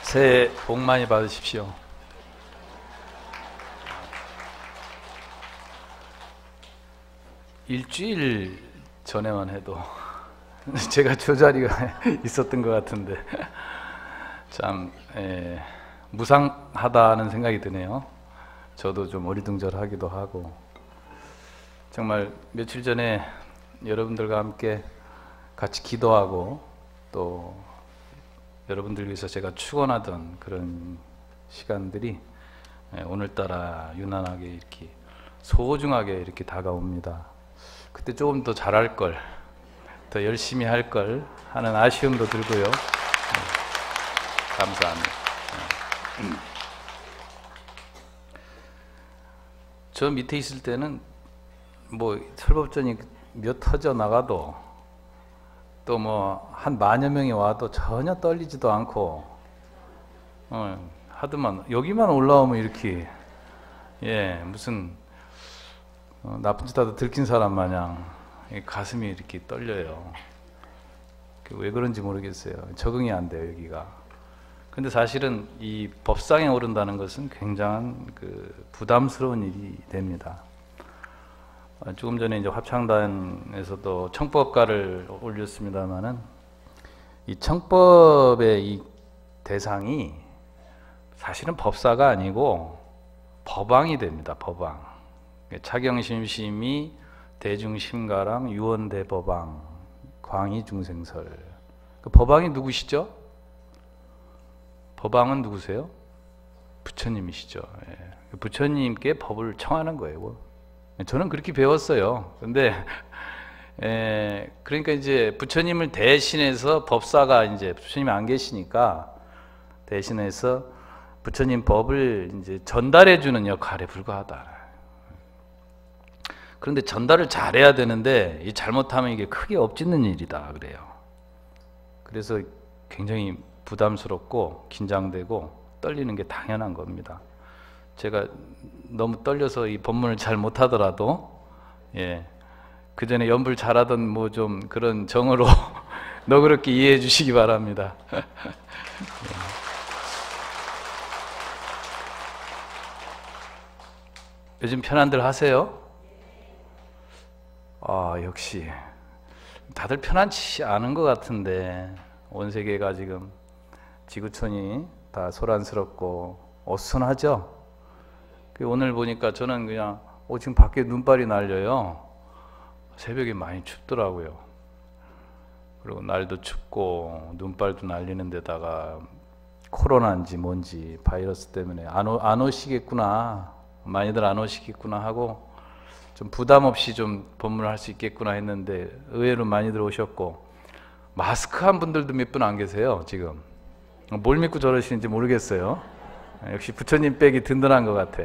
새해 복 많이 받으십시오. 일주일 전에만 해도 제가 저 자리가 있었던 것 같은데 참 무상하다는 생각이 드네요. 저도 좀 어리둥절하기도 하고, 정말 며칠 전에 여러분들과 함께 같이 기도하고 또 여러분들 위해서 제가 축원하던 그런 시간들이 오늘따라 유난하게 이렇게 소중하게 이렇게 다가옵니다. 그때 조금 더 잘할 걸, 더 열심히 할 걸 하는 아쉬움도 들고요. 감사합니다. 저 밑에 있을 때는 뭐 설법전이 몇 터져 나가도 또 뭐 한 만여 명이 와도 전혀 떨리지도 않고 하더만 여기만 올라오면 이렇게 무슨 나쁜 짓 하다 들킨 사람 마냥 가슴이 이렇게 떨려요. 왜 그런지 모르겠어요. 적응이 안 돼요, 여기가. 근데 사실은 이 법상에 오른다는 것은 굉장한 부담스러운 일이 됩니다. 조금 전에 이제 합창단에서도 청법가를 올렸습니다만은 이 청법의 이 대상이 사실은 법사가 아니고 법왕이 됩니다. 법왕. 차경심심이 대중심가랑 유언대법왕 광희중생설. 그 법왕이 누구시죠? 법왕은 누구세요? 부처님이시죠. 부처님께 법을 청하는 거예요. 저는 그렇게 배웠어요. 근데 그러니까 이제 부처님을 대신해서 법사가 이제 부처님이 안 계시니까 대신해서 부처님 법을 이제 전달해 주는 역할에 불과하다. 그런데 전달을 잘해야 되는데 이 잘못하면 이게 크게 엎짓는 일이다 그래요. 그래서 굉장히 부담스럽고 긴장되고 떨리는 게 당연한 겁니다. 제가 너무 떨려서 이 법문을 잘 못하더라도 그 전에 연불 잘하던 뭐 좀 그런 정으로 너그럽게 이해해 주시기 바랍니다. 요즘 편안들 하세요? 역시 다들 편안치 않은 것 같은데 온 세계가 지금 지구촌이 다 소란스럽고 어수선하죠? 오늘 보니까 저는 그냥 지금 밖에 눈발이 날려요. 새벽에 많이 춥더라고요. 그리고 날도 춥고 눈발도 날리는 데다가 코로나인지 뭔지 바이러스 때문에 안 오시겠구나, 많이들 안 오시겠구나 하고 좀 부담 없이 좀 법문을 할 수 있겠구나 했는데 의외로 많이들 오셨고, 마스크 한 분들도 몇 분 안 계세요. 지금 뭘 믿고 저러시는지 모르겠어요. 역시 부처님 빼기 든든한 것 같아.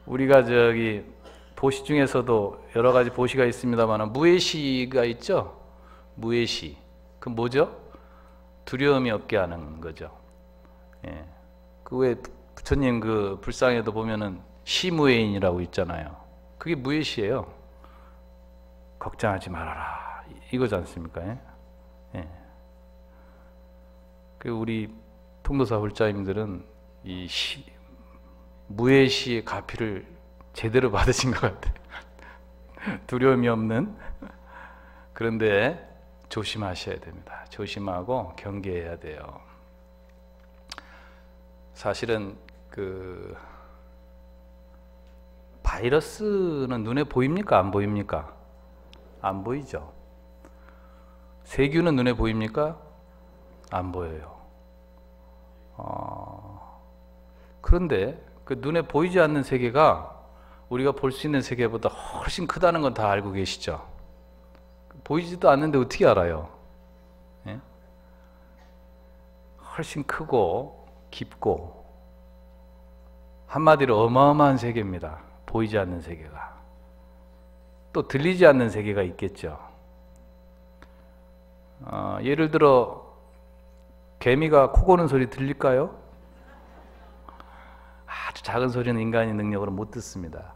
우리가 저기 보시 중에서도 여러 가지 보시가 있습니다만 무예시가 있죠. 무예시. 그 뭐죠? 두려움이 없게 하는 거죠. 그 왜 부처님 그 불상에도 보면은 시무예인이라고 있잖아요. 그게 무예시예요. 걱정하지 말아라 이거지 않습니까? 그 우리 통도사 불자님들은 이 무예시의 가피를 제대로 받으신 것 같아요. 두려움이 없는. 그런데 조심하셔야 됩니다. 조심하고 경계해야 돼요. 사실은 바이러스는 눈에 보입니까? 안 보입니까? 안 보이죠. 세균은 눈에 보입니까? 안 보여요. 그런데 그 눈에 보이지 않는 세계가 우리가 볼 수 있는 세계보다 훨씬 크다는 건 다 알고 계시죠? 보이지도 않는데 어떻게 알아요? 훨씬 크고 깊고 한마디로 어마어마한 세계입니다. 보이지 않는 세계가. 또 들리지 않는 세계가 있겠죠. 예를 들어 개미가 코 고는 소리 들릴까요? 아주 작은 소리는 인간의 능력으로 못 듣습니다.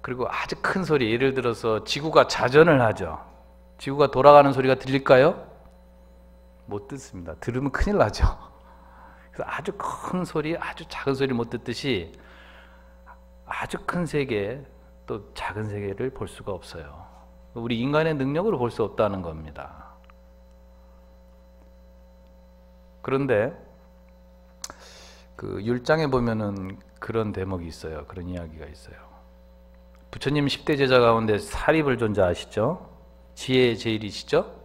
그리고 아주 큰 소리, 예를 들어서 지구가 자전을 하죠. 지구가 돌아가는 소리가 들릴까요? 못 듣습니다. 들으면 큰일 나죠. 그래서 아주 큰 소리, 아주 작은 소리 못 듣듯이 아주 큰 세계 또 작은 세계를 볼 수가 없어요. 우리 인간의 능력으로 볼 수 없다는 겁니다. 그런데 그 율장에 보면은 그런 대목이 있어요. 그런 이야기가 있어요. 부처님 10대 제자 가운데 사리불 존자 아시죠? 지혜의 제일이시죠?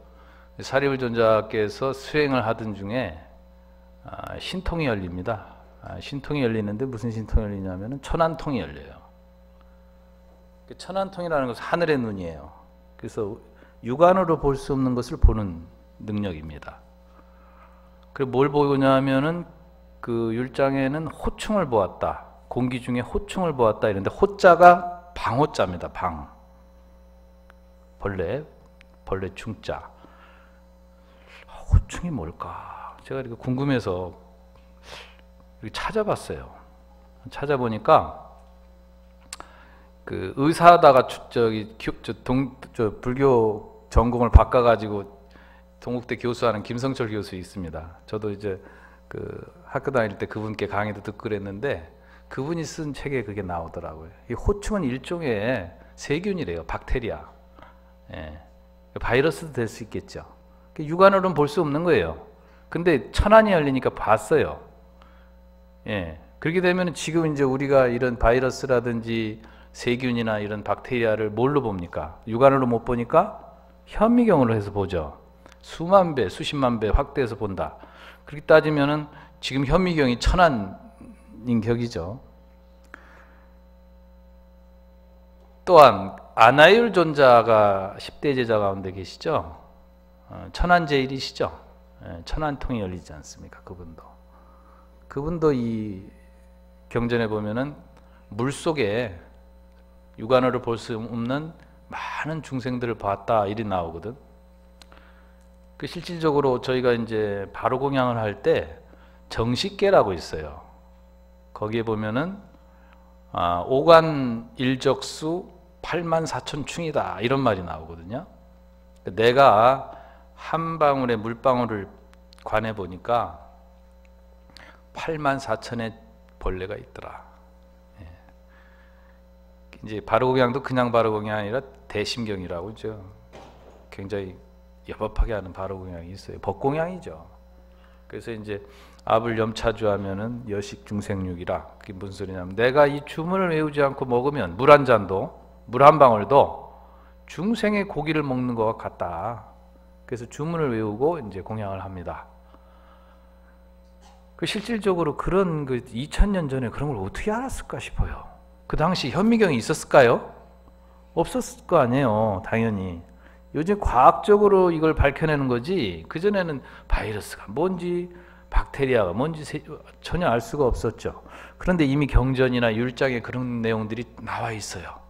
사리불 존자께서 수행을 하던 중에 신통이 열립니다. 신통이 열리는데 무슨 신통이 열리냐면 천안통이 열려요. 천안통이라는 것은 하늘의 눈이에요. 그래서 육안으로 볼 수 없는 것을 보는 능력입니다. 그리고 뭘 보냐면은 그 율장에는 호충을 보았다. 공기 중에 호충을 보았다. 이런데 호자가 방호자입니다. 방. 벌레 충자. 호충이 뭘까? 제가 이렇게 궁금해서 이렇게 찾아봤어요. 찾아보니까 그 의사다가 불교 전공을 바꿔가지고 동국대 교수하는 김성철 교수 있습니다. 저도 이제 그 학교 다닐 때 그분께 강의도 듣고 그랬는데 그분이 쓴 책에 그게 나오더라고요. 이 호충은 일종의 세균이래요. 박테리아. 예. 바이러스도 될 수 있겠죠. 육안으로는 볼 수 없는 거예요. 근데 천안이 열리니까 봤어요. 예. 그렇게 되면 지금 이제 우리가 이런 바이러스라든지 세균이나 이런 박테리아를 뭘로 봅니까? 육안으로 못 보니까 현미경으로 해서 보죠. 수만 배, 수십만 배 확대해서 본다. 그렇게 따지면은 지금 현미경이 천안인 격이죠. 또한 아나율 존자가 10대 제자 가운데 계시죠. 천안제일이시죠. 천안통이 열리지 않습니까? 그분도 이 경전에 보면은 물속에 육안으로 볼 수 없는 많은 중생들을 봤다 이리 나오거든. 그 실질적으로 저희가 이제 바로 공양을 할 때 정식계라고 있어요. 거기에 보면은 오간 일적수 84,000충이다 이런 말이 나오거든요. 내가 한 방울의 물방울을 관해 보니까 84,000의 벌레가 있더라. 이제 바로공양도 그냥 바로공양이 아니라 대심경이라고 죠. 굉장히 여법하게 하는 바로공양이 있어요. 법공양이죠. 그래서 이제 압을 염차주하면은 여식중생육이라. 그게 무슨 소리냐면 내가 이 주문을 외우지 않고 먹으면 물 한 잔도 물 한 방울도 중생의 고기를 먹는 것과 같다. 그래서 주문을 외우고 이제 공양을 합니다. 그 실질적으로 그런 그 2000년 전에 그런 걸 어떻게 알았을까 싶어요. 그 당시 현미경이 있었을까요? 없었을 거 아니에요. 당연히. 요즘 과학적으로 이걸 밝혀내는 거지 그전에는 바이러스가 뭔지 박테리아가 뭔지 전혀 알 수가 없었죠. 그런데 이미 경전이나 율장에 그런 내용들이 나와 있어요.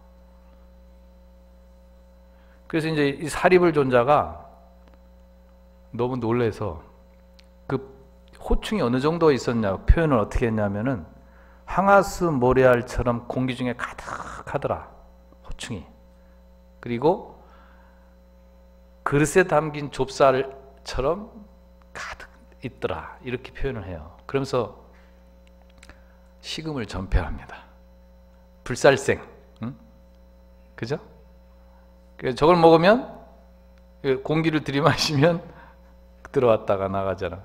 그래서 이제 이 사리불 존자가 너무 놀래서 그 호충이 어느 정도 있었냐 표현을 어떻게 했냐면은 항아수 모래알처럼 공기 중에 가득하더라. 호충이. 그리고 그릇에 담긴 좁쌀처럼 가득 있더라. 이렇게 표현을 해요. 그러면서 식음을 전폐합니다. 불살생. 응? 그죠? 저걸 먹으면 공기를 들이마시면 들어왔다가 나가잖아.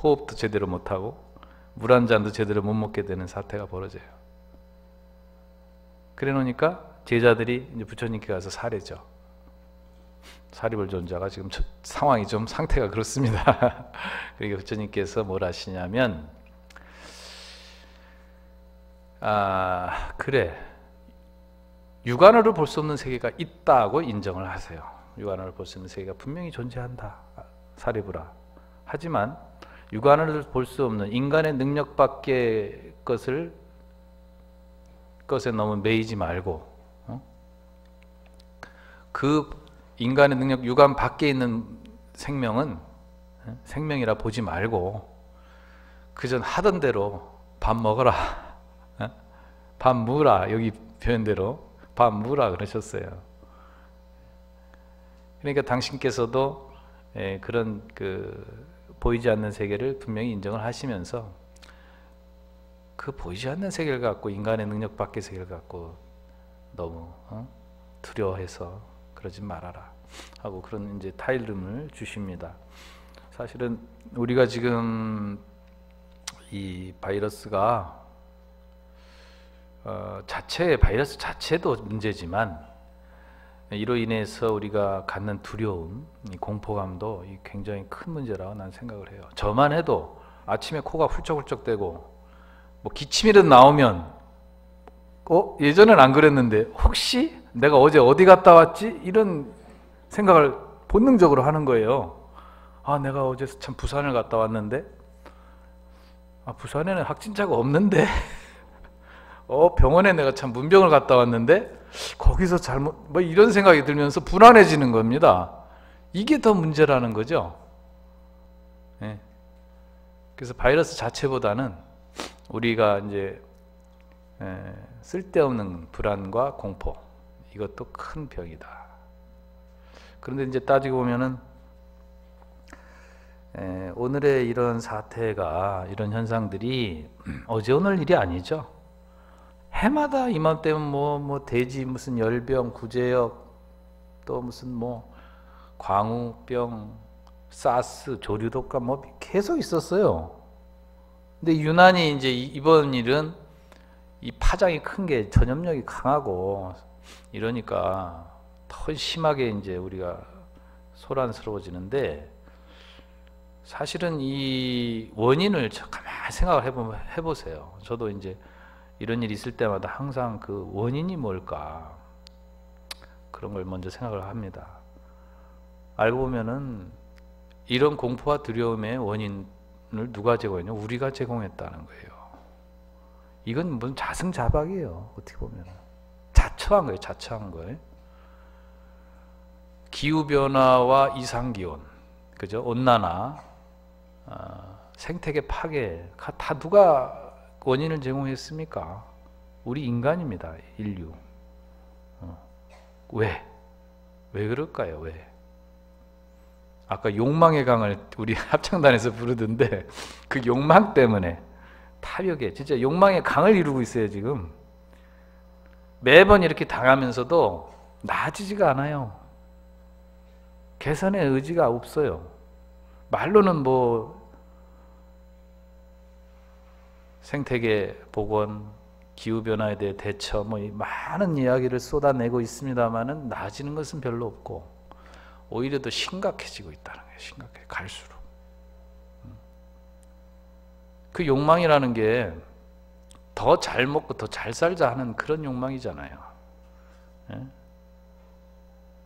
호흡도 제대로 못하고 물 한 잔도 제대로 못 먹게 되는 사태가 벌어져요. 그래 놓으니까 제자들이 이제 부처님께 가서 사례죠. 사리불 존자가 지금 상황이 좀 상태가 그렇습니다. 그러니까 부처님께서 뭘 하시냐면 그래 육안으로 볼 수 없는 세계가 있다고 인정을 하세요. 육안으로 볼 수 있는 세계가 분명히 존재한다. 사리불아. 하지만 육안으로 볼 수 없는 인간의 능력 밖의 것에 너무 매이지 말고 그 인간의 능력 육안 밖에 있는 생명은 생명이라 보지 말고 그전 하던 대로 밥 먹어라. 밥 무라. 여기 표현대로 밥 무라 그러셨어요. 그러니까 당신께서도 그런 보이지 않는 세계를 분명히 인정을 하시면서 그 보이지 않는 세계를 갖고 인간의 능력 밖의 세계를 갖고 너무 두려워해서 그러지 말아라 하고 그런 이제 타일름을 주십니다. 사실은 우리가 지금 이 바이러스가 바이러스 자체도 문제지만 이로 인해서 우리가 갖는 두려움, 이 공포감도 굉장히 큰 문제라고 난 생각을 해요. 저만 해도 아침에 코가 훌쩍훌쩍대고 뭐 기침이라도 나오면 예전엔 안 그랬는데 혹시 내가 어제 어디 갔다 왔지? 이런 생각을 본능적으로 하는 거예요. 내가 어제 참 부산을 갔다 왔는데 부산에는 확진자가 없는데 병원에 내가 참 문병을 갔다 왔는데 거기서 뭐 이런 생각이 들면서 불안해지는 겁니다. 이게 더 문제라는 거죠. 그래서 바이러스 자체보다는 우리가 이제 쓸데없는 불안과 공포, 이것도 큰 병이다. 그런데 이제 따지고 보면은 오늘의 이런 사태가, 이런 현상들이 어제 오늘 일이 아니죠. 해마다 이맘때면 뭐 돼지 무슨 열병, 구제역, 또 무슨 뭐 광우병, 사스, 조류독감 뭐 계속 있었어요. 근데 유난히 이제 이번 일은 이 파장이 큰 게 전염력이 강하고 이러니까 더 심하게 이제 우리가 소란스러워지는데, 사실은 이 원인을 가만히 생각을 해보세요. 저도 이제 이런 일이 있을 때마다 항상 그 원인이 뭘까, 그런 걸 먼저 생각을 합니다. 알고 보면은 이런 공포와 두려움의 원인을 누가 제공했냐? 우리가 제공했다는 거예요. 이건 무슨 자승자박이에요. 어떻게 보면 자처한 거예요. 자처한 거예요. 기후변화와 이상기온, 그죠? 온난화, 생태계 파괴, 다 누가 원인을 제공했습니까? 우리 인간입니다. 인류. 왜 그럴까요? 왜? 아까 욕망의 강을 우리 합창단에서 부르던데, 그 욕망 때문에 타격에 진짜 욕망의 강을 이루고 있어요. 지금 매번 이렇게 당하면서도 나아지지가 않아요. 개선의 의지가 없어요. 말로는 뭐 생태계 복원, 기후변화에 대해 대처, 뭐 많은 이야기를 쏟아내고 있습니다만은 나아지는 것은 별로 없고 오히려 더 심각해지고 있다는 거예요. 심각해 갈수록. 그 욕망이라는 게 더 잘 먹고 더 잘 살자 하는 그런 욕망이잖아요.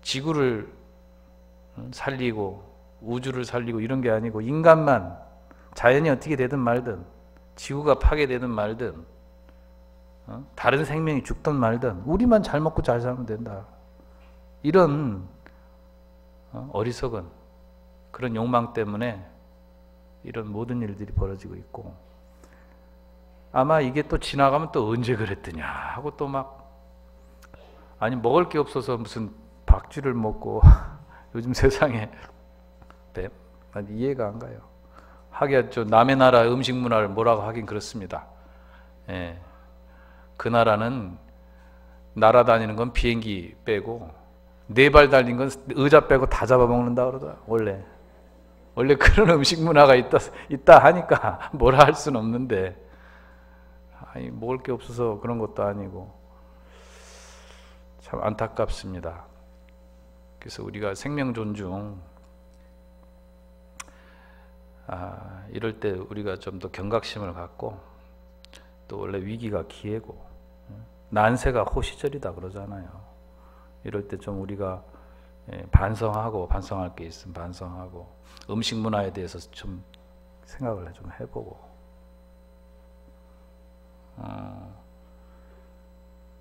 지구를 살리고 우주를 살리고 이런 게 아니고, 인간만, 자연이 어떻게 되든 말든, 지구가 파괴되든 말든, 다른 생명이 죽든 말든 우리만 잘 먹고 잘 살면 된다. 이런 어리석은 그런 욕망 때문에 이런 모든 일들이 벌어지고 있고, 아마 이게 또 지나가면 또 언제 그랬더냐 하고 또 막, 아니 먹을 게 없어서 무슨 박쥐를 먹고 요즘 세상에 이해가 안 가요. 하긴 남의 나라 음식 문화를 뭐라고 하긴 그렇습니다. 그 나라는 날아다니는 건 비행기 빼고, 네 발 달린 건 의자 빼고 다 잡아먹는다 그러더라. 원래 그런 음식 문화가 있다 하니까 뭐라 할 수는 없는데, 아니 먹을 게 없어서 그런 것도 아니고 참 안타깝습니다. 그래서 우리가 생명 존중, 이럴 때 우리가 좀 더 경각심을 갖고, 또 원래 위기가 기회고 난세가 호시절이다 그러잖아요. 이럴 때 좀 우리가 반성하고, 반성할 게 있으면 반성하고, 음식 문화에 대해서 좀 생각을 좀 해보고.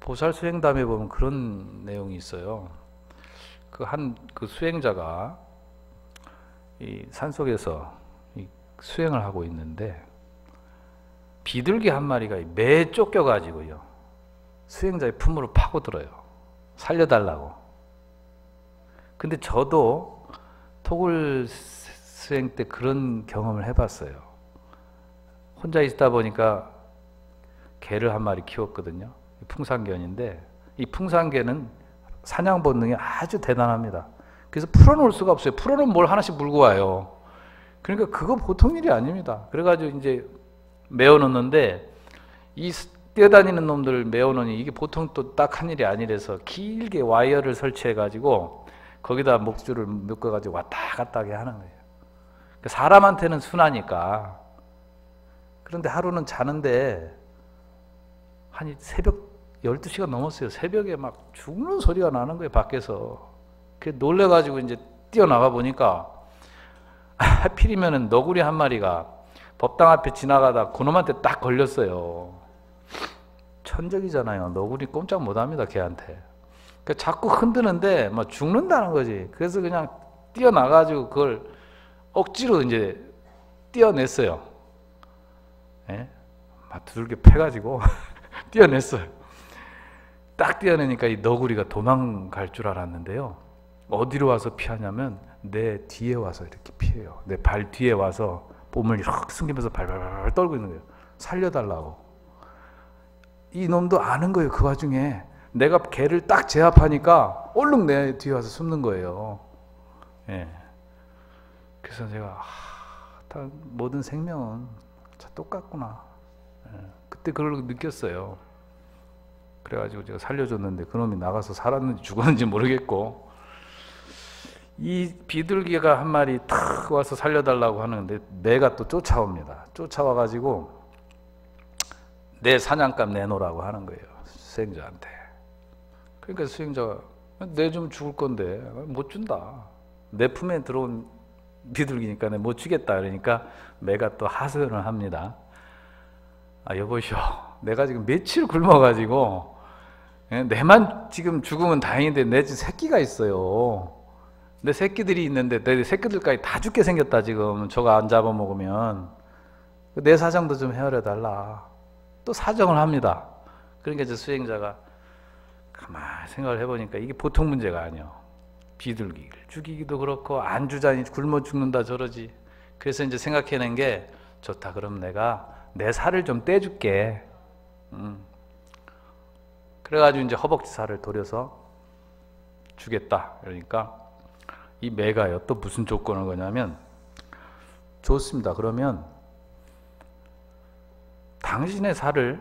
보살 수행담에 보면 그런 내용이 있어요. 그 수행자가 이 산속에서 수행을 하고 있는데 비둘기 한 마리가 매에 쫓겨가지고요, 수행자의 품으로 파고들어요. 살려달라고. 근데 저도 토굴 수행 때 그런 경험을 해봤어요. 혼자 있다 보니까 개를 한 마리 키웠거든요. 풍산견인데 이 풍산개는 사냥 본능이 아주 대단합니다. 그래서 풀어놓을 수가 없어요. 풀어놓으면 뭘 하나씩 물고 와요. 그러니까 그거 보통 일이 아닙니다. 그래가지고 이제 메어놓는데 이 뛰어다니는 놈들 메어놓으니 이게 보통 또 딱 한 일이 아니라서 길게 와이어를 설치해가지고 거기다 목줄을 묶어가지고 왔다 갔다 하게 하는 거예요. 사람한테는 순하니까. 그런데 하루는 자는데 한 새벽 12시가 넘었어요. 새벽에 막 죽는 소리가 나는 거예요, 밖에서. 그래 놀래가지고 이제 뛰어나가 보니까 하필이면은 너구리 한 마리가 법당 앞에 지나가다 그놈한테 딱 걸렸어요. 천적이잖아요. 너구리 꼼짝 못합니다, 걔한테. 그러니까 자꾸 흔드는데 막 죽는다는 거지. 그래서 그냥 뛰어나가지고 그걸 억지로 이제 뛰어냈어요. 예? 막 두들겨 패가지고 뛰어냈어요. 딱 뛰어내니까 이 너구리가 도망갈 줄 알았는데요. 어디로 와서 피하냐면 내 뒤에 와서 이렇게 피해요. 내 발 뒤에 와서 몸을 확 숨기면서 발발발 떨고 있는 거예요. 살려달라고. 이 놈도 아는 거예요. 그 와중에 내가 걔를 딱 제압하니까 얼른 내 뒤에 와서 숨는 거예요. 예. 그래서 제가 다 모든 생명은 다 똑같구나. 예. 그때 그걸 느꼈어요. 그래가지고 제가 살려줬는데 그놈이 나가서 살았는지 죽었는지 모르겠고, 이 비둘기가 한 마리 탁 와서 살려달라고 하는데 매가 또 쫓아옵니다. 쫓아와가지고 내 사냥감 내놓으라고 하는 거예요, 수행자한테. 그러니까 수행자가 내 좀 죽을 건데 못 준다. 내 품에 들어온 비둘기니까 내 못 주겠다. 그러니까 매가 또 하소연을 합니다. 여보시오, 내가 지금 며칠 굶어가지고 내만 지금 죽으면 다행인데 내 집 새끼가 있어요. 내 새끼들이 있는데 내 새끼들까지 다 죽게 생겼다. 지금 저거 안 잡아먹으면 내 사정도 좀 헤아려 달라. 또 사정을 합니다. 그러니까 이제 수행자가 가만히 생각을 해보니까 이게 보통 문제가 아니에요. 비둘기를 죽이기도 그렇고 안 주자니 굶어 죽는다 저러지. 그래서 이제 생각해낸 게, 좋다, 그럼 내가 내 살을 좀 떼줄게. 그래가지고 이제 허벅지 살을 도려서 주겠다. 그러니까 이 매가요, 또 무슨 조건을 거냐면, 좋습니다. 그러면 당신의 살을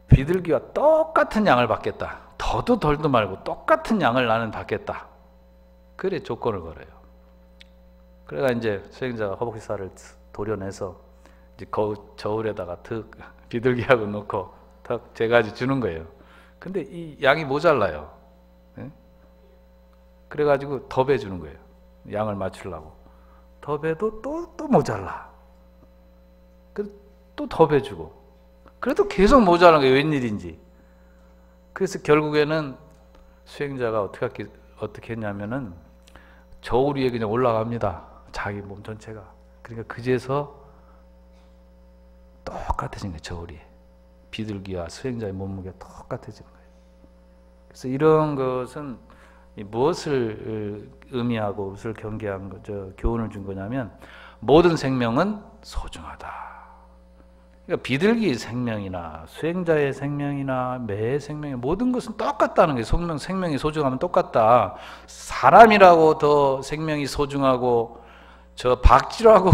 비둘기와 똑같은 양을 받겠다. 더도 덜도 말고 똑같은 양을 나는 받겠다. 그래 조건을 걸어요. 그래가 이제 수행자가 허벅지 살을 도려내서 이제 저울에다가 득 비둘기하고 넣고 탁 재가지 주는 거예요. 근데 이 양이 모자라요. 네? 그래가지고 더 배주는 거예요. 양을 맞추려고. 더 배도 또 모자라. 또 더 배주고. 그래도 계속 모자란 게 웬일인지. 그래서 결국에는 수행자가 어떻게 했냐면은 저울 위에 그냥 올라갑니다. 자기 몸 전체가. 그러니까 그제서 똑같아진 거예요. 저울이. 비둘기와 수행자의 몸무게가 똑같아진 거예요. 그래서 이런 것은 무엇을 의미하고 무엇을 경계한 거죠? 교훈을 준 거냐면, 모든 생명은 소중하다. 그러니까 비둘기 생명이나 수행자의 생명이나 매의 생명이 모든 것은 똑같다는 거예요. 생명이 소중하면 똑같다. 사람이라고 더 생명이 소중하고 저 박쥐라고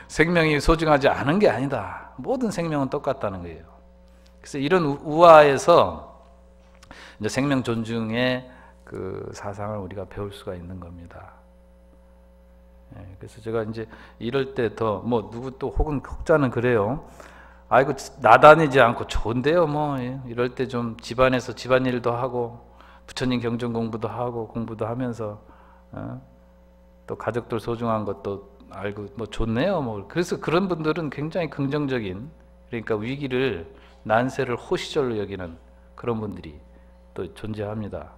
생명이 소중하지 않은 게 아니다. 모든 생명은 똑같다는 거예요. 그래서 이런 우화에서 이제 생명 존중의 그 사상을 우리가 배울 수가 있는 겁니다. 그래서 제가 이제 이럴 때 더 누구 또 혹은 혹자는 그래요. 아이고 나다니지 않고 좋은데요. 이럴 때 좀 집안에서 집안일도 하고 부처님 경전 공부도 하고 공부도 하면서 또 가족들 소중한 것도 알고 좋네요. 그래서 그런 분들은 굉장히 긍정적인, 그러니까 위기를 난세를 호시절로 여기는 그런 분들이 또 존재합니다.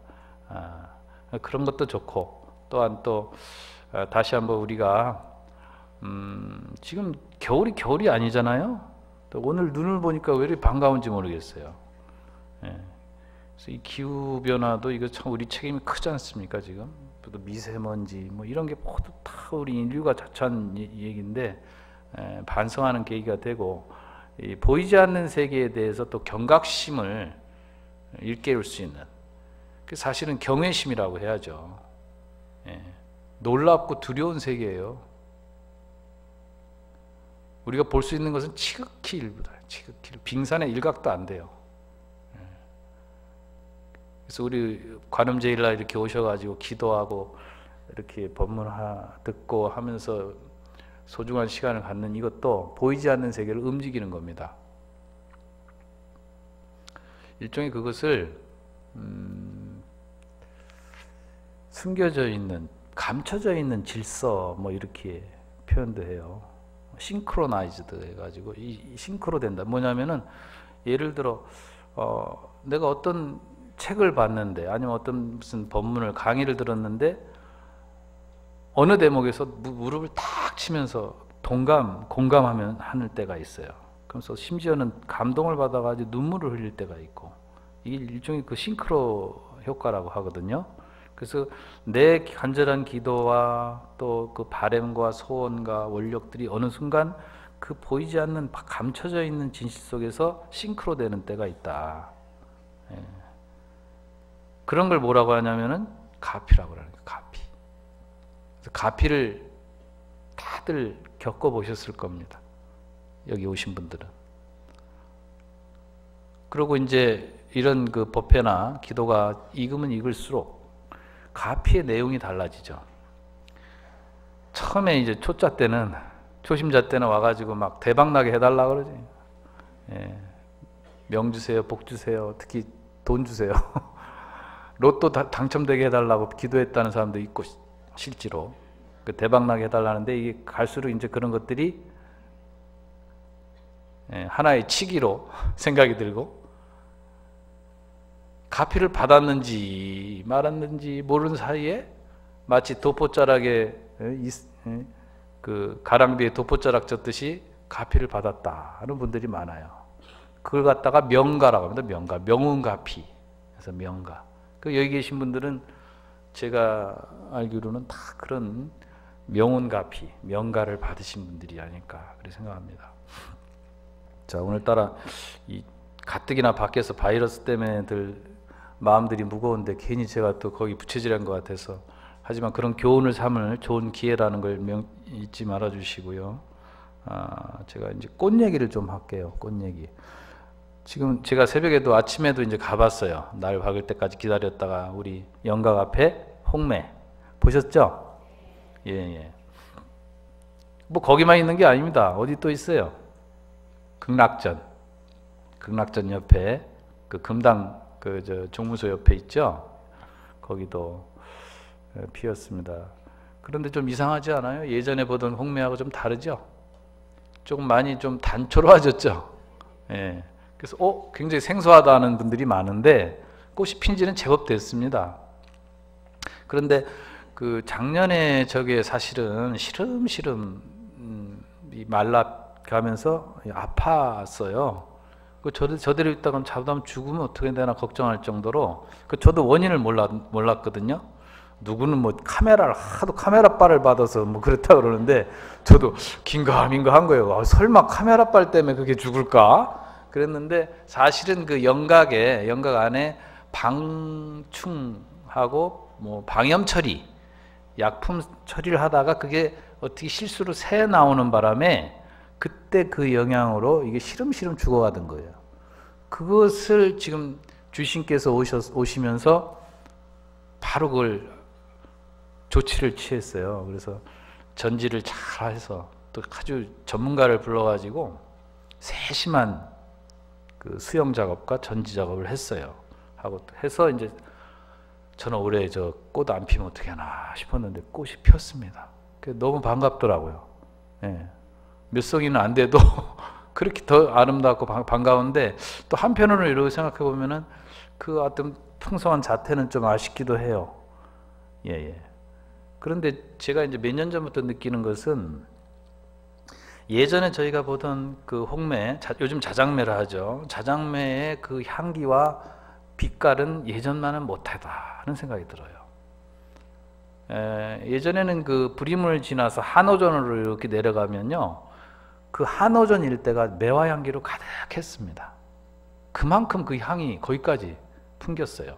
그런 것도 좋고, 또한 또 다시 한번 우리가 지금 겨울이 아니잖아요. 또 오늘 눈을 보니까 왜 이렇게 반가운지 모르겠어요. 그래서 이 기후 변화도 이거 참 우리 책임이 크지 않습니까? 지금 또 미세먼지 뭐 이런 게 모두 다 우리 인류가 자초한 얘기인데 반성하는 계기가 되고 이 보이지 않는 세계에 대해서 또 경각심을 일깨울 수 있는 그 사실은 경외심이라고 해야죠. 놀랍고 두려운 세계예요. 우리가 볼 수 있는 것은 지극히 일부다. 지극히 빙산의 일각도 안 돼요. 그래서 우리 관음제일날 이렇게 오셔가지고 기도하고 이렇게 법문 듣고 하면서 소중한 시간을 갖는 이것도 보이지 않는 세계를 움직이는 겁니다. 일종의 그것을 숨겨져 있는, 감춰져 있는 질서 뭐 이렇게 표현도 해요. 싱크로나이즈드 해가지고 이 싱크로 된다. 뭐냐면은 예를 들어 내가 어떤 책을 봤는데 아니면 어떤 무슨 법문을 강의를 들었는데 어느 대목에서 무릎을 탁 치면서 공감하면 하는 때가 있어요. 그래서 심지어는 감동을 받아가지고 눈물을 흘릴 때가 있고 이게 일종의 그 싱크로 효과라고 하거든요. 그래서 내 간절한 기도와 또 그 바램과 소원과 원력들이 어느 순간 그 보이지 않는 감춰져 있는 진실 속에서 싱크로되는 때가 있다. 그런 걸 뭐라고 하냐면은 가피라고 하는 거예요. 가피. 그래서 가피를 다들 겪어보셨을 겁니다. 여기 오신 분들은. 그리고 이제 이런 그 법회나 기도가 익으면 익을수록 가피의 내용이 달라지죠. 처음에 이제 초심자 때는 와가지고 막 대박나게 해달라 그러지. 명 주세요, 복 주세요, 특히 돈 주세요. 로또 당첨되게 해달라고 기도했다는 사람도 있고 실제로 대박나게 해달라는데 이게 갈수록 이제 그런 것들이 하나의 치기로 생각이 들고 가피를 받았는지 말았는지 모르는 사이에 마치 도포자락에 그 가랑비에 도포자락 젓듯이 가피를 받았다 하는 분들이 많아요. 그걸 갖다가 명가라고 합니다. 명가, 명운가피. 그래서 명가. 그 여기 계신 분들은 제가 알기로는 다 그런 명운가피, 명가를 받으신 분들이 아닐까 그렇게 생각합니다. 자, 오늘따라 이 가뜩이나 밖에서 바이러스 때문에들 마음들이 무거운데 괜히 제가 또 거기 부채질한 것 같아서 하지만 그런 교훈을 삼을 좋은 기회라는 걸 잊지 말아 주시고요. 제가 이제 꽃 얘기를 좀 할게요. 꽃 얘기. 지금 제가 새벽에도 아침에도 이제 가봤어요. 날 밝을 때까지 기다렸다가 우리 영각 앞에 홍매 보셨죠? 예. 뭐 거기만 있는 게 아닙니다. 어디 또 있어요? 극락전 옆에 그 금당 그 종무소 옆에 있죠? 거기도 피었습니다. 그런데 좀 이상하지 않아요? 예전에 보던 홍매하고 좀 다르죠? 조금 많이 좀 단초로워졌죠? 예. 그래서 굉장히 생소하다는 분들이 많은데 꽃이 핀 지는 제법 됐습니다. 그런데 그 작년에 저게 사실은 시름시름 말라가면서 아팠어요. 저대로 있다가 잘못하면 죽으면 어떻게 되나 걱정할 정도로 저도 원인을 몰랐거든요. 누구는 뭐 하도 카메라빨을 받아서 뭐 그렇다 그러는데 저도 긴가민가한 거예요. 설마 카메라빨 때문에 그게 죽을까? 그랬는데 사실은 그 영각 안에 방충하고 뭐 방염 처리, 약품 처리를 하다가 그게 어떻게 실수로 새 나오는 바람에 그때 그 영향으로 이게 시름시름 죽어가던 거예요. 그것을 지금 주신께서 오시면서 바로 그걸 조치를 취했어요. 그래서 전지를 잘 해서 또 아주 전문가를 불러가지고 세심한 그 수영 작업과 전지 작업을 했어요. 하고 해서 이제 저는 올해 저 꽃 안 피면 어떻게 하나 싶었는데 꽃이 피었습니다. 너무 반갑더라고요. 몇 성이는 안 돼도 그렇게 더 아름답고 반가운데 또 한편으로는 이렇게 생각해 보면은 그 어떤 풍성한 자태는 좀 아쉽기도 해요. 그런데 제가 이제 몇 년 전부터 느끼는 것은 예전에 저희가 보던 그 홍매, 요즘 자장매라 하죠. 자장매의 그 향기와 빛깔은 예전만은 못하다는 생각이 들어요. 예전에는 그 부림을 지나서 한오전으로 이렇게 내려가면요, 그 한오전 일대가 매화 향기로 가득했습니다. 그만큼 그 향이 거기까지 풍겼어요.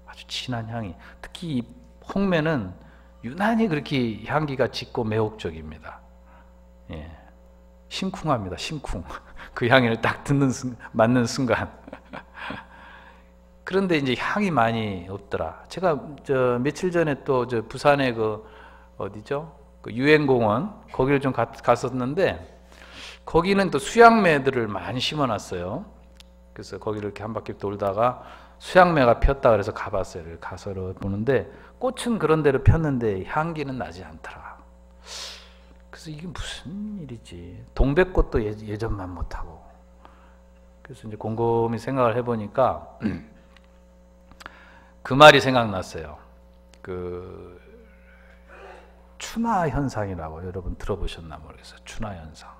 아주 진한 향이. 특히 이 홍매는 유난히 그렇게 향기가 짙고 매혹적입니다. 예. 심쿵합니다. 심쿵. 그 향을 딱 맡는 순간. 그런데 이제 향이 많이 없더라. 제가 며칠 전에 또 부산에 그 어디죠? 그 유엔공원 거기를 좀 갔었는데, 거기는 또 수양매들을 많이 심어놨어요. 그래서 거기를 이렇게 한 바퀴 돌다가 수양매가 폈다 그래서 가봤어요. 가서 보는데 꽃은 그런 데로 폈는데 향기는 나지 않더라. 그래서 이게 무슨 일이지? 동백꽃도 예전만 못하고. 그래서 이제 곰곰이 생각을 해보니까 그 말이 생각났어요. 그 추나 현상이라고 여러분 들어보셨나 모르겠어요. 추나 현상.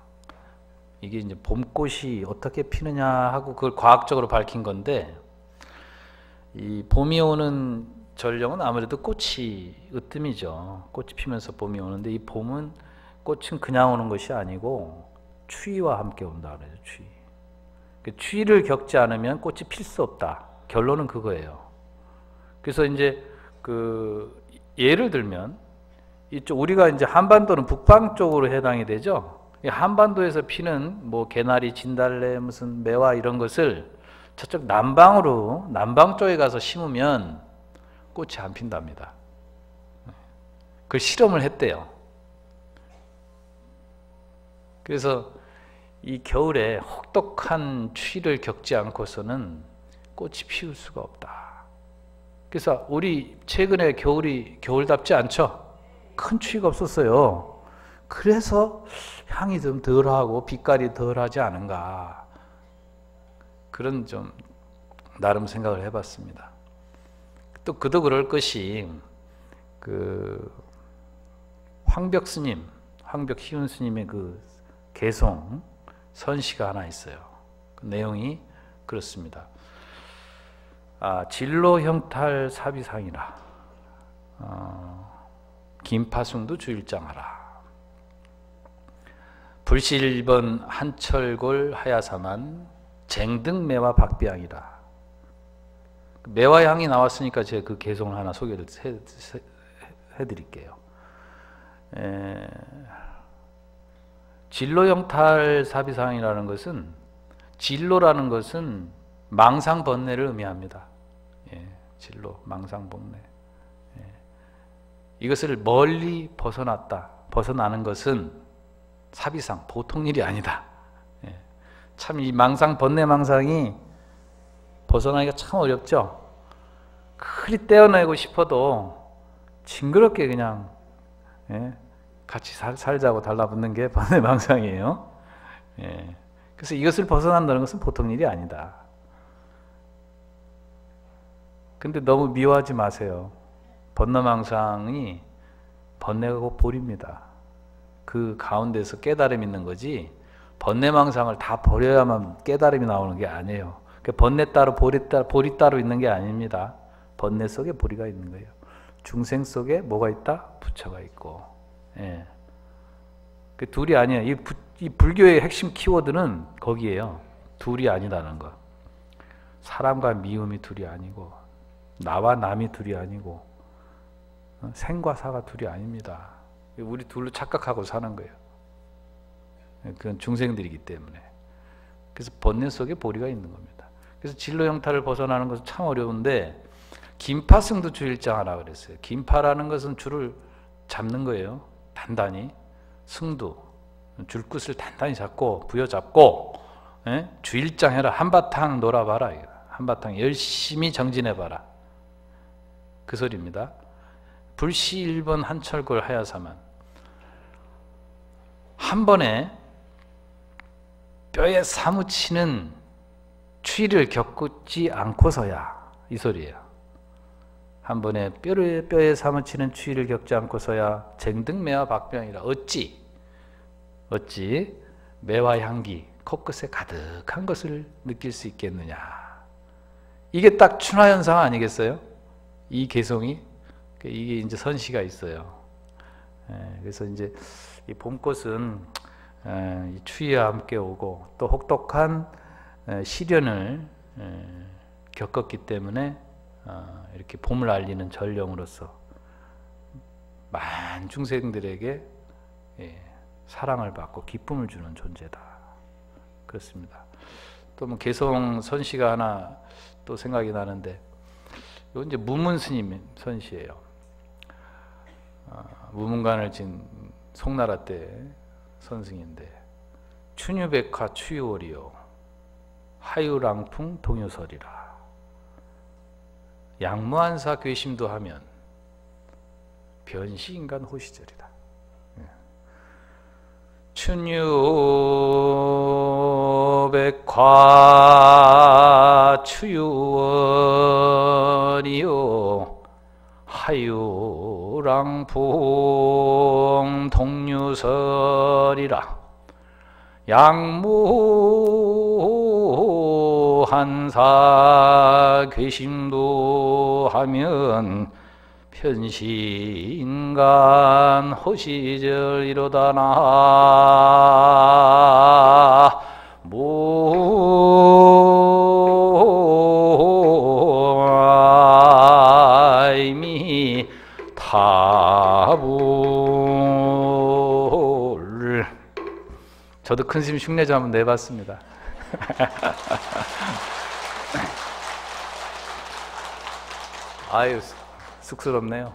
이게 이제 봄꽃이 어떻게 피느냐 하고 그걸 과학적으로 밝힌 건데, 이 봄이 오는 전령은 아무래도 꽃이 으뜸이죠. 꽃이 피면서 봄이 오는데, 이 봄은 꽃은 그냥 오는 것이 아니고 추위와 함께 온다 그래요. 추위. 추위를 겪지 않으면 꽃이 필 수 없다. 결론은 그거예요. 그래서 이제 그 예를 들면 이쪽 우리가 이제 한반도는 북방 쪽으로 해당이 되죠. 한반도에서 피는 뭐 개나리, 진달래, 무슨 매화 이런 것을 저쪽 남방으로, 남방 쪽에 가서 심으면 꽃이 안 핀답니다. 그 실험을 했대요. 그래서 이 겨울에 혹독한 추위를 겪지 않고서는 꽃이 피울 수가 없다. 그래서 우리 최근에 겨울이 겨울답지 않죠? 큰 추위가 없었어요. 그래서 향이 좀 덜하고 빛깔이 덜하지 않은가, 그런 좀 나름 생각을 해봤습니다. 또 그도 그럴 것이 그 황벽 스님, 황벽 희운 스님의 그 개송 선시가 하나 있어요. 그 내용이 그렇습니다. 진로 형탈 사비상이라, 김파숭도 주일장하라. 불실번 한철골 하야사만 쟁등매화 박비향이라. 매화향이 나왔으니까 제가 그 개송을 하나 소개를 해드릴게요. 진로영탈 사비상이라는 것은, 진로라는 것은 망상번뇌를 의미합니다. 진로, 망상번뇌. 이것을 멀리 벗어나는 것은 사비상, 보통 일이 아니다. 참 이 망상, 번뇌 망상이 벗어나기가 참 어렵죠. 그리 떼어내고 싶어도 징그럽게 그냥 같이 살자고 달라붙는 게 번뇌 망상이에요. 그래서 이것을 벗어난다는 것은 보통 일이 아니다. 근데 너무 미워하지 마세요. 번뇌 망상이, 번뇌가 곧 볼입니다. 그 가운데서 깨달음이 있는 거지, 번뇌망상을 다 버려야만 깨달음이 나오는 게 아니에요. 번뇌 따로 볼이 따로 있는 게 아닙니다. 번뇌 속에 보리가 있는 거예요. 중생 속에 뭐가 있다? 부처가 있고. 그 둘이 아니에요. 이 불교의 핵심 키워드는 거기에요. 둘이 아니라는 거. 사람과 미움이 둘이 아니고, 나와 남이 둘이 아니고, 생과 사가 둘이 아닙니다. 우리 둘로 착각하고 사는 거예요. 그건 중생들이기 때문에. 그래서 번뇌 속에 보리가 있는 겁니다. 그래서 진로 형탈을 벗어나는 것은 참 어려운데, 긴파승도 주일장하라 그랬어요. 긴파라는 것은 줄을 잡는 거예요. 단단히. 승두, 줄끝을 단단히 잡고 부여잡고, 주일장해라. 한바탕 놀아봐라. 한바탕 열심히 정진해봐라. 그 소리입니다. 불시 1번 한철골 하야사만. 한 번에 뼈에 사무치는 추위를 겪지 않고서야, 이 소리예요. 한 번에 뼈에 사무치는 추위를 겪지 않고서야 쟁등매화 박병이라. 어찌 매화 향기 코끝에 가득한 것을 느낄 수 있겠느냐. 이게 딱 춘화현상 아니겠어요? 이 개성이 이게 이제 선시가 있어요. 그래서 이제 이 봄꽃은 이 추위와 함께 오고 또 혹독한 시련을 겪었기 때문에 이렇게 봄을 알리는 전령으로서 많은 중생들에게 사랑을 받고 기쁨을 주는 존재다. 그렇습니다. 또 뭐 개성 선시가 하나 또 생각이 나는데, 이건 이제 무문 스님 선시예요. 무문관을 진 송나라 때 선승인데, 춘유백화 추유월이요 하유랑풍 동요설이라. 양무한사 괘심도 하면 변시인간 호시절이다. 춘유백화 추유월이요 하유랑풍 동유설이라. 양무한사 괘심도 하면 편시인간 호시절이로다나. 모이미 타불. 저도 큰 스님 흉내좀 한번 내봤습니다. 아유, 쑥스럽네요.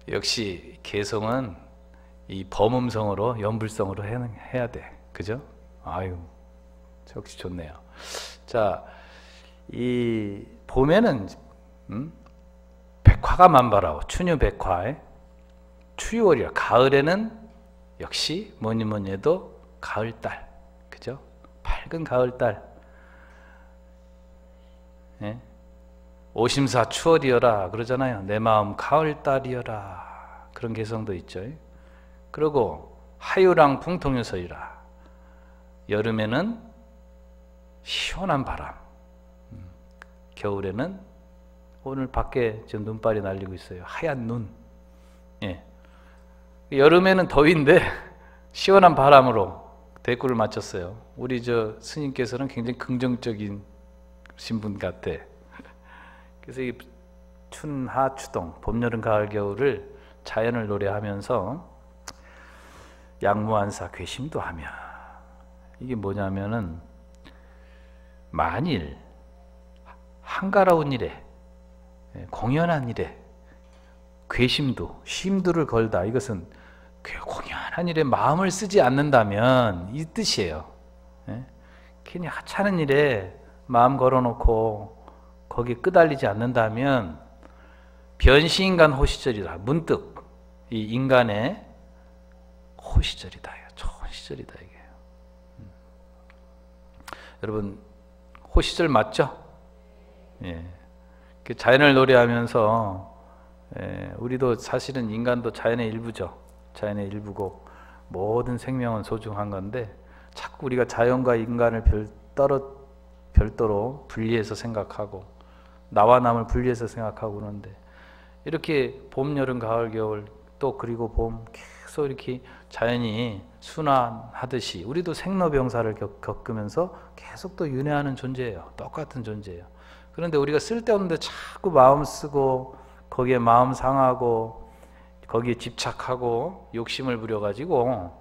역시 개성은 이 범음성으로 연불성으로 해야 돼. 그죠? 아유, 역시 좋네요. 자, 이 봄에는 백화가 만발하고 춘유백화에 추유월이라. 가을에는 역시 뭐니 해도 가을달. 그죠? 밝은 가을달. 예? 오심사 추월이여라 그러잖아요. 내 마음 가을달이여라. 그런 개성도 있죠. 그리고 하유랑 풍통유서이라. 여름에는 시원한 바람, 겨울에는 오늘 밖에 지금 눈발이 날리고 있어요. 하얀 눈. 예. 여름에는 더위인데 시원한 바람으로 대꾸를 마쳤어요. 우리 저 스님께서는 굉장히 긍정적인 신분 같아. 그래서 이 춘, 하, 추동, 봄, 여름, 가을, 겨울을 자연을 노래하면서 양무한사 괘심도 하며, 이게 뭐냐면은 만일 한가로운 일에, 공연한 일에 괘심도, 심도를 걸다. 이것은 공연한 일에 마음을 쓰지 않는다면 이 뜻이에요. 괜히 하찮은 일에 마음 걸어놓고 거기에 끄달리지 않는다면 변시인간 호시절이다. 문득 이 인간의 호시절이다. 좋은 시절이다 이게. 여러분 호시절 맞죠? 예. 자연을 노래하면서 우리도 사실은 인간도 자연의 일부죠. 자연의 일부고 모든 생명은 소중한 건데 자꾸 우리가 자연과 인간을 별도로 분리해서 생각하고 나와 남을 분리해서 생각하고 그러는데, 이렇게 봄, 여름, 가을, 겨울 또 그리고 봄 계속 이렇게 자연이 순환하듯이 우리도 생로병사를 겪으면서 계속 또 윤회하는 존재예요. 똑같은 존재예요. 그런데 우리가 쓸데없는데 자꾸 마음 쓰고 거기에 마음 상하고 거기에 집착하고 욕심을 부려가지고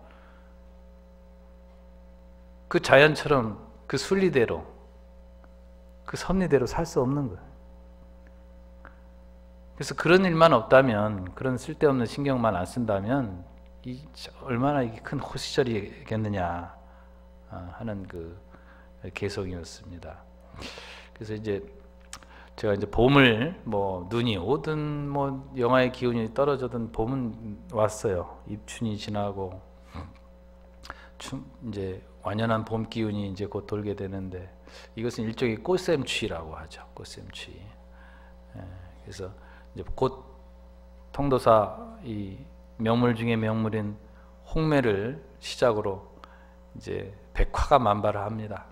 그 자연처럼 그 순리대로 그 섭리대로 살 수 없는 거예요. 그래서 그런 일만 없다면, 그런 쓸데없는 신경만 안 쓴다면 얼마나 이게 큰 호시절이겠느냐 하는 그 개성이었습니다. 그래서 이제 제가 이제 봄을 뭐 눈이 오든 뭐 영하의 기온이 떨어져든 봄은 왔어요. 입춘이 지나고 이제 완연한 봄 기운이 이제 곧 돌게 되는데, 이것은 일종의 꽃샘추위라고 하죠. 꽃샘추위. 그래서 이제 곧 통도사 이 명물 중에 명물인 홍매를 시작으로 이제 백화가 만발을 합니다.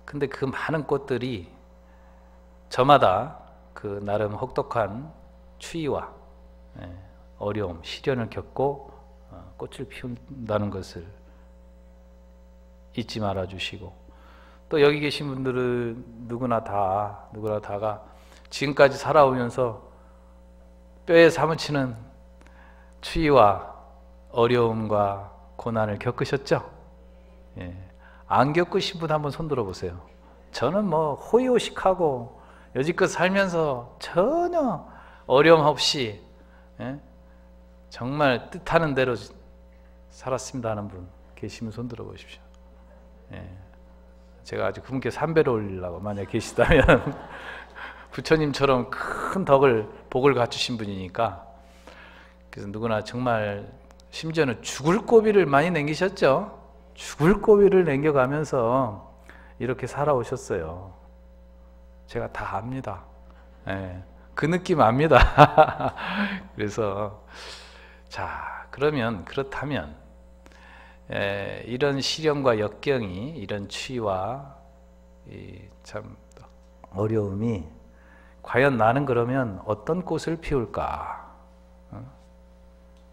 근데 그 많은 꽃들이 저마다 그 그 나름 혹독한 추위와 어려움, 시련을 겪고 꽃을 피운다는 것을 잊지 말아 주시고, 또 여기 계신 분들은 누구나 다가 지금까지 살아오면서 뼈에 사무치는 추위와 어려움과 고난을 겪으셨죠? 안 겪으신 분 한번 손 들어보세요. 저는 뭐 호의호식하고 여지껏 살면서 전혀 어려움 없이 정말 뜻하는 대로 살았습니다 하는 분 계시면 손 들어보십시오. 제가 아주 그분께 삼배를 올리려고 만약 계시다면 부처님처럼 큰 복을 갖추신 분이니까. 그래서 누구나 정말 심지어는 죽을 고비를 많이 남기셨죠. 죽을 고비를 남겨가면서 이렇게 살아오셨어요. 제가 다 압니다. 그 느낌 압니다. 그래서 자, 그렇다면 이런 시련과 역경이, 이런 추위와 참 어려움이 과연 나는 그러면 어떤 꽃을 피울까?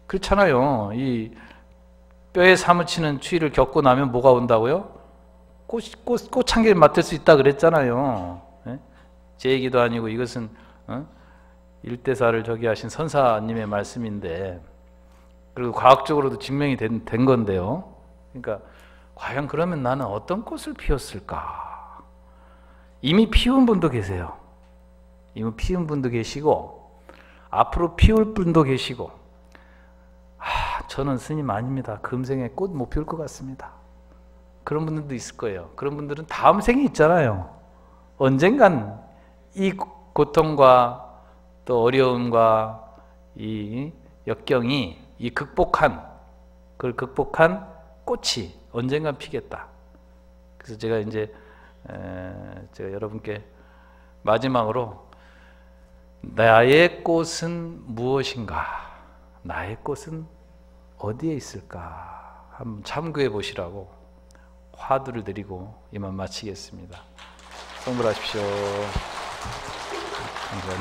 그렇잖아요. 이 뼈에 사무치는 추위를 겪고 나면 뭐가 온다고요? 꽃향기를 맡을 수 있다 그랬잖아요. 제 얘기도 아니고 이것은 일대사를 저기 하신 선사님의 말씀인데, 그리고 과학적으로도 증명이 된 건데요. 그러니까 과연 그러면 나는 어떤 꽃을 피웠을까? 이미 피운 분도 계세요. 이미 피운 분도 계시고 앞으로 피울 분도 계시고, 저는 스님 아닙니다. 금생에 꽃 못 피울 것 같습니다. 그런 분들도 있을 거예요. 그런 분들은 다음 생이 있잖아요. 언젠간 이 고통과 또 어려움과 이 역경이 그걸 극복한 꽃이 언젠간 피겠다. 그래서 제가 이제 여러분께 마지막으로 나의 꽃은 무엇인가? 나의 꽃은 어디에 있을까? 한번 참고해 보시라고 화두를 드리고 이만 마치겠습니다. 성불하십시오. 감사합니다.